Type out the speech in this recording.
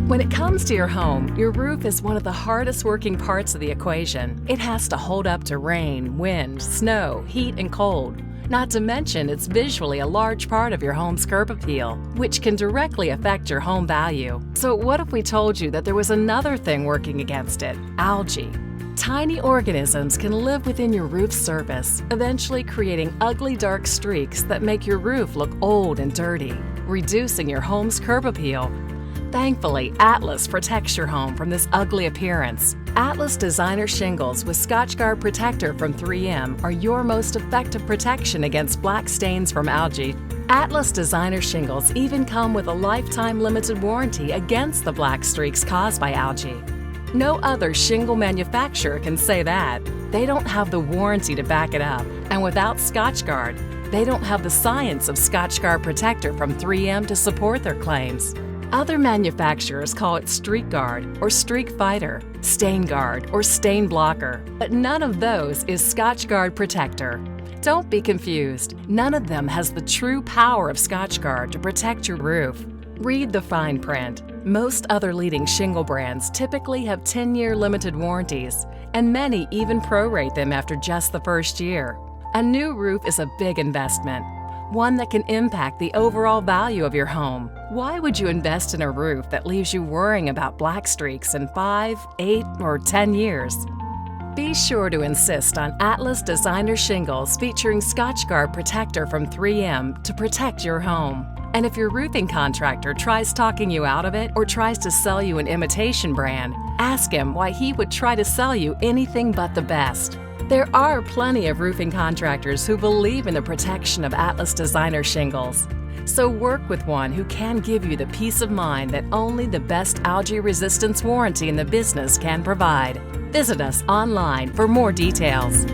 When it comes to your home, your roof is one of the hardest working parts of the equation. It has to hold up to rain, wind, snow, heat, and cold. Not to mention, it's visually a large part of your home's curb appeal, which can directly affect your home value. So what if we told you that there was another thing working against it? Algae. Tiny organisms can live within your roof's surface, eventually creating ugly dark streaks that make your roof look old and dirty, reducing your home's curb appeal. Thankfully, Atlas protects your home from this ugly appearance. Atlas Designer Shingles with Scotchguard Protector from 3M are your most effective protection against black stains from algae. Atlas Designer Shingles even come with a lifetime limited warranty against the black streaks caused by algae. No other shingle manufacturer can say that. They don't have the warranty to back it up, and without Scotchguard, they don't have the science of Scotchguard Protector from 3M to support their claims. Other manufacturers call it Streak Guard or Streak Fighter, Stain Guard or Stain Blocker, but none of those is Scotchguard Protector. Don't be confused. None of them has the true power of Scotchguard to protect your roof. Read the fine print. Most other leading shingle brands typically have 10-year limited warranties, and many even prorate them after just the first year. A new roof is a big investment, one that can impact the overall value of your home. Why would you invest in a roof that leaves you worrying about black streaks in 5, 8, or 10 years? Be sure to insist on Atlas Designer Shingles featuring Scotchguard Protector from 3M to protect your home. And if your roofing contractor tries talking you out of it or tries to sell you an imitation brand, ask him why he would try to sell you anything but the best. There are plenty of roofing contractors who believe in the protection of Atlas Designer Shingles. So work with one who can give you the peace of mind that only the best algae resistance warranty in the business can provide. Visit us online for more details.